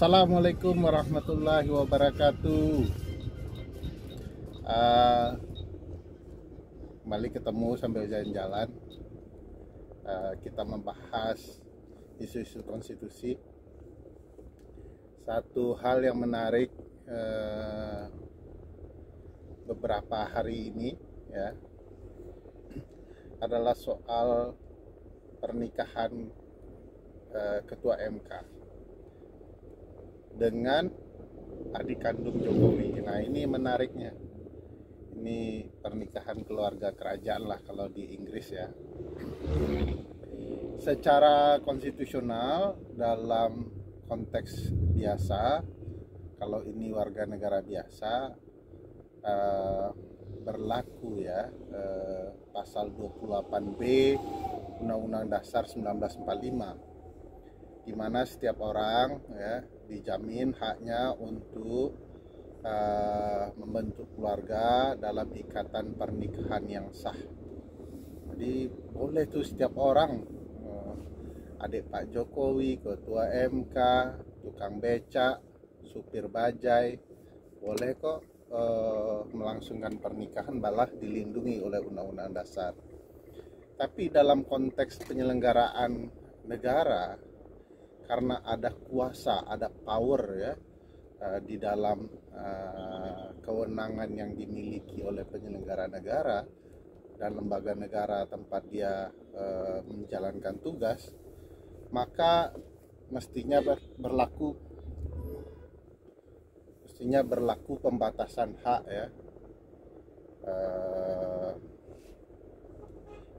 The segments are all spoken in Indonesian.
Assalamualaikum warahmatullahi wabarakatuh. Uh, Kembali ketemu sambil jalan-jalan. Kita membahas isu-isu konstitusi. Satu hal yang menarik beberapa hari ini ya adalah soal pernikahan Ketua MK dengan adik kandung Jokowi. Nah, ini menariknya. Ini pernikahan keluarga kerajaan lah kalau di Inggris ya. Secara konstitusional dalam konteks biasa, kalau ini warga negara biasa, berlaku ya pasal 28B Undang-Undang Dasar 1945, di mana setiap orang ya dijamin haknya untuk membentuk keluarga dalam ikatan pernikahan yang sah. Jadi boleh tuh setiap orang, adik Pak Jokowi, ketua MK, tukang becak, supir bajai, boleh kok melangsungkan pernikahan, malah dilindungi oleh Undang-Undang Dasar. Tapi dalam konteks penyelenggaraan negara, karena ada kuasa, ada power ya di dalam kewenangan yang dimiliki oleh penyelenggara negara dan lembaga negara tempat dia menjalankan tugas, maka mestinya berlaku pembatasan hak ya,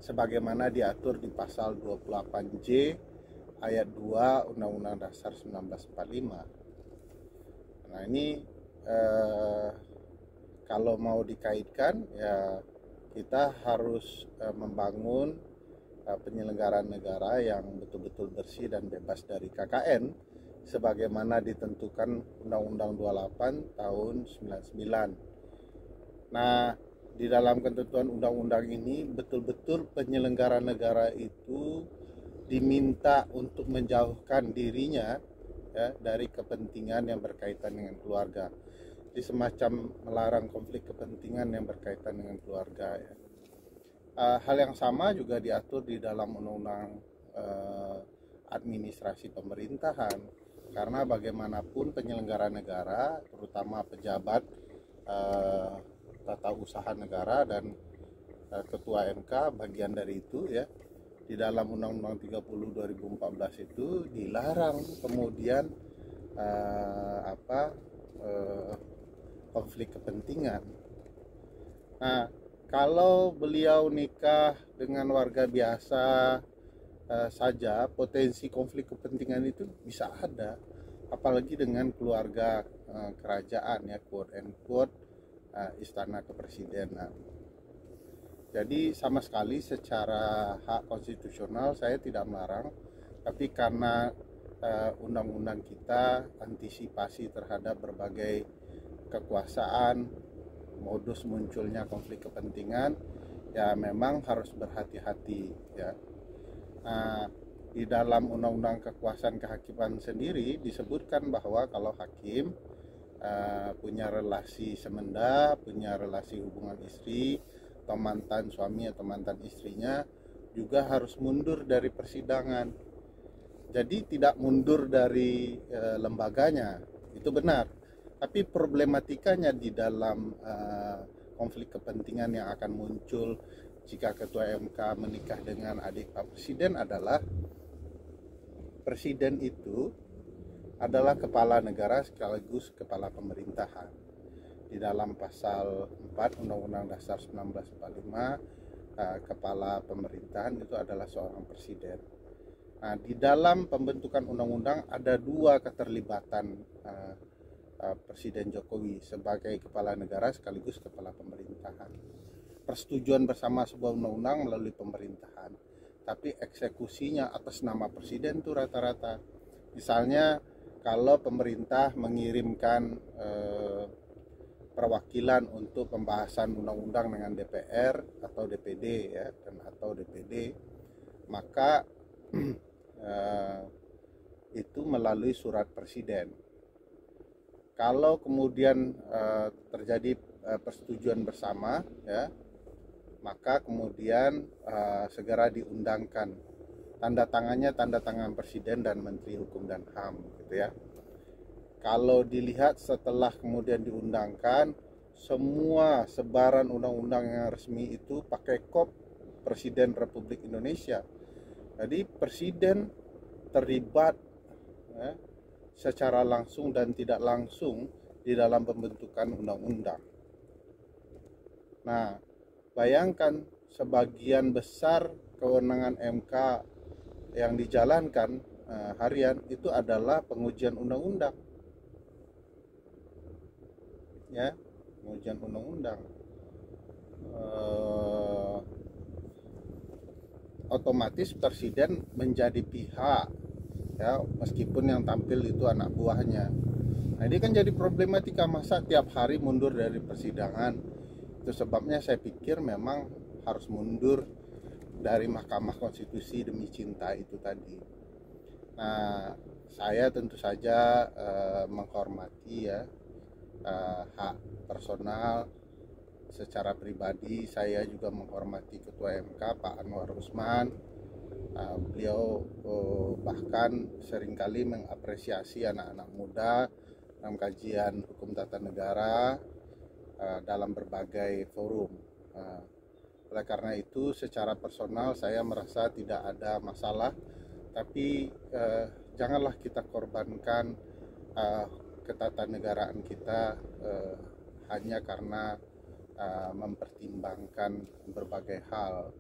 sebagaimana diatur di pasal 28J ayat 2 Undang-Undang Dasar 1945. Nah, ini kalau mau dikaitkan ya kita harus membangun penyelenggaraan negara yang betul-betul bersih dan bebas dari KKN sebagaimana ditentukan Undang-Undang 28 tahun 99. Nah, di dalam ketentuan undang-undang ini betul-betul penyelenggara negara itu diminta untuk menjauhkan dirinya ya dari kepentingan yang berkaitan dengan keluarga. Jadi semacam melarang konflik kepentingan yang berkaitan dengan keluarga ya. Hal yang sama juga diatur di dalam undang-undang administrasi pemerintahan, karena bagaimanapun penyelenggara negara, terutama pejabat tata usaha negara dan ketua MK bagian dari itu ya. Di dalam Undang-Undang 30 2014 itu dilarang kemudian konflik kepentingan. Nah, kalau beliau nikah dengan warga biasa saja, potensi konflik kepentingan itu bisa ada, apalagi dengan keluarga kerajaan ya, quote and quote istana kepresidenan. Jadi sama sekali secara hak konstitusional saya tidak melarang, tapi karena undang-undang kita antisipasi terhadap berbagai kekuasaan, modus munculnya konflik kepentingan, ya memang harus berhati-hati ya. Nah, di dalam undang-undang kekuasaan kehakiman sendiri disebutkan bahwa kalau hakim punya relasi semenda, punya relasi hubungan istri atau mantan suami atau mantan istrinya, juga harus mundur dari persidangan. Jadi tidak mundur dari lembaganya, itu benar. Tapi problematikanya di dalam konflik kepentingan yang akan muncul jika ketua MK menikah dengan adik Pak Presiden adalah presiden itu adalah kepala negara sekaligus kepala pemerintahan. Di dalam pasal 4 Undang-Undang Dasar 1945, kepala pemerintahan itu adalah seorang presiden. Nah, di dalam pembentukan undang-undang ada dua keterlibatan Presiden Jokowi sebagai kepala negara sekaligus kepala pemerintahan. Persetujuan bersama sebuah undang-undang melalui pemerintahan, tapi eksekusinya atas nama presiden itu rata-rata. Misalnya kalau pemerintah mengirimkan perwakilan untuk pembahasan undang-undang dengan DPR atau DPD ya, dan atau DPD, maka itu melalui surat presiden. Kalau kemudian terjadi persetujuan bersama, ya, maka kemudian segera diundangkan. Tanda tangan Presiden dan Menteri Hukum dan HAM, gitu ya. Kalau dilihat setelah kemudian diundangkan, semua sebaran undang-undang yang resmi itu pakai kop Presiden Republik Indonesia. Jadi Presiden terlibat, ya, secara langsung dan tidak langsung di dalam pembentukan undang-undang. Nah, bayangkan sebagian besar kewenangan MK yang dijalankan harian itu adalah pengujian undang-undang, ya, pengujian undang-undang. Otomatis Presiden menjadi pihak, ya, meskipun yang tampil itu anak buahnya. Nah, ini kan jadi problematika, masa tiap hari mundur dari persidangan. Itu sebabnya saya pikir memang harus mundur dari Mahkamah Konstitusi demi cinta itu tadi. Nah, saya tentu saja menghormati, ya, hak personal. Secara pribadi saya juga menghormati Ketua MK Pak Anwar Usman. Beliau bahkan seringkali mengapresiasi anak-anak muda dalam kajian hukum tata negara dalam berbagai forum. Oleh karena itu secara personal saya merasa tidak ada masalah, tapi janganlah kita korbankan ketatanegaraan kita hanya karena mempertimbangkan berbagai hal.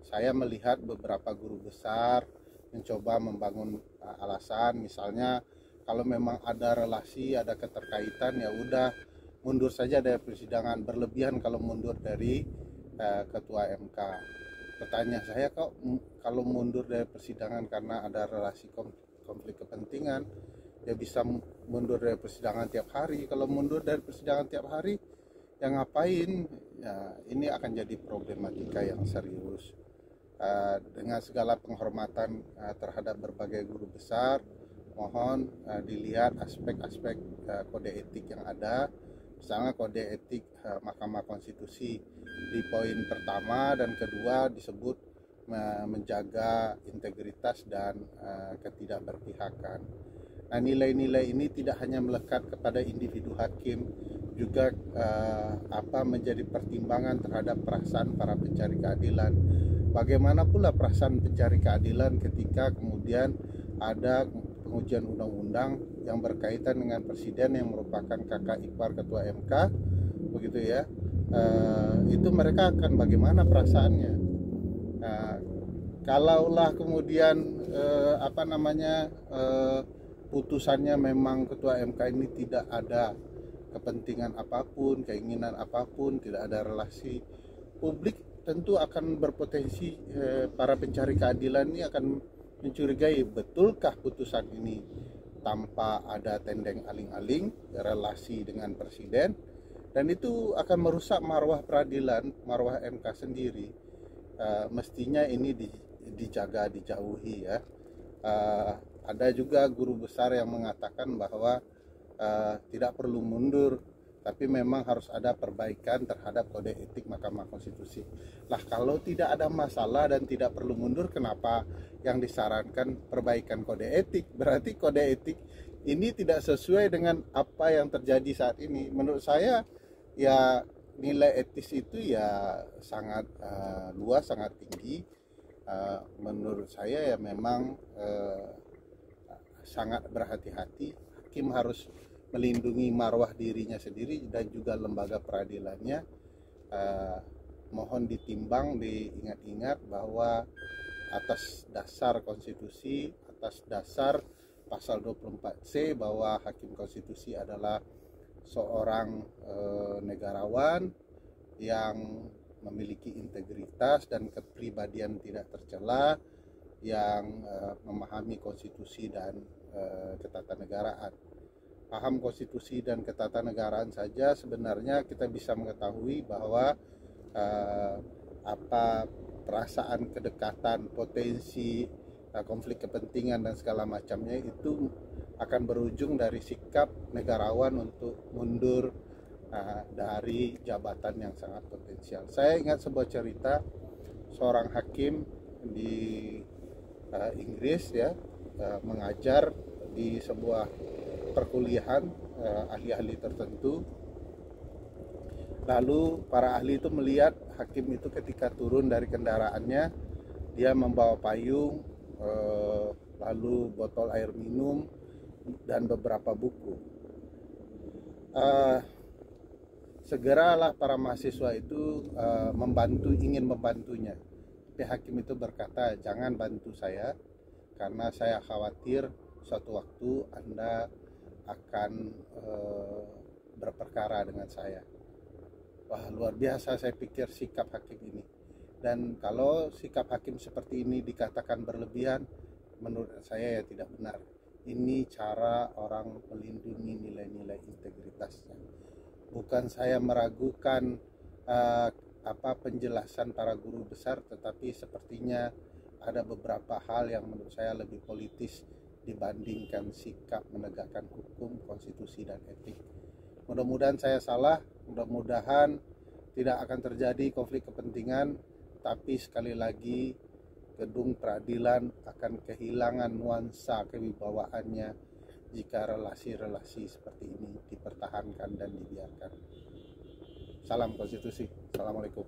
Saya melihat beberapa guru besar mencoba membangun alasan, misalnya kalau memang ada relasi, ada keterkaitan, ya udah mundur saja dari persidangan. Berlebihan kalau mundur dari ketua MK. Pertanyaan saya, kok kalau mundur dari persidangan karena ada relasi konflik kepentingan, ya bisa mundur dari persidangan tiap hari. Kalau mundur dari persidangan tiap hari, yang ngapain? Ya, ini akan jadi problematika yang serius. Dengan segala penghormatan terhadap berbagai guru besar, mohon dilihat aspek-aspek kode etik yang ada. Misalnya kode etik Mahkamah Konstitusi di poin pertama dan kedua disebut menjaga integritas dan ketidakberpihakan. Nah, nilai-nilai ini tidak hanya melekat kepada individu hakim, juga menjadi pertimbangan terhadap perasaan para pencari keadilan. Bagaimana pula perasaan pencari keadilan ketika kemudian ada pengujian undang-undang yang berkaitan dengan presiden yang merupakan kakak ipar ketua MK, begitu ya? Itu mereka akan bagaimana perasaannya? Kalaulah kemudian putusannya memang ketua MK ini tidak ada kepentingan apapun, keinginan apapun, tidak ada relasi, publik tentu akan berpotensi, para pencari keadilan ini akan mencurigai, betulkah putusan ini tanpa ada tendeng aling-aling relasi dengan presiden, dan itu akan merusak marwah peradilan, marwah MK sendiri. Mestinya ini dijaga, dijauhi, ya. Ada juga guru besar yang mengatakan bahwa tidak perlu mundur, tapi memang harus ada perbaikan terhadap kode etik Mahkamah Konstitusi. Lah, kalau tidak ada masalah dan tidak perlu mundur, kenapa yang disarankan perbaikan kode etik? Berarti kode etik ini tidak sesuai dengan apa yang terjadi saat ini. Menurut saya, ya, nilai etis itu ya sangat luas, sangat tinggi. Menurut saya ya memang sangat berhati-hati. Hakim harus melindungi marwah dirinya sendiri dan juga lembaga peradilannya. Mohon ditimbang, diingat-ingat bahwa atas dasar konstitusi, atas dasar pasal 24C bahwa hakim konstitusi adalah seorang negarawan yang memiliki integritas dan kepribadian tidak tercela, yang memahami konstitusi dan ketatanegaraan. Paham konstitusi dan ketatanegaraan saja sebenarnya kita bisa mengetahui bahwa perasaan kedekatan, potensi konflik kepentingan dan segala macamnya itu akan berujung dari sikap negarawan untuk mundur dari jabatan yang sangat potensial. Saya ingat sebuah cerita seorang hakim di Inggris ya, mengajar di sebuah perkuliahan ahli-ahli tertentu. Lalu para ahli itu melihat hakim itu ketika turun dari kendaraannya, dia membawa payung, lalu botol air minum dan beberapa buku. Segeralah para mahasiswa itu ingin membantunya. Tapi hakim itu berkata, jangan bantu saya karena saya khawatir suatu waktu Anda akan berperkara dengan saya. Wah, luar biasa saya pikir sikap hakim ini. Dan kalau sikap hakim seperti ini dikatakan berlebihan, menurut saya ya tidak benar. Ini cara orang melindungi nilai-nilai integritasnya. Bukan saya meragukan penjelasan para guru besar, tetapi sepertinya ada beberapa hal yang menurut saya lebih politis dibandingkan sikap menegakkan hukum, konstitusi, dan etik. Mudah-mudahan saya salah, mudah-mudahan tidak akan terjadi konflik kepentingan, tapi sekali lagi gedung peradilan akan kehilangan nuansa kewibawaannya jika relasi-relasi seperti ini dipertahankan dan dibiarkan. Salam konstitusi. Assalamualaikum.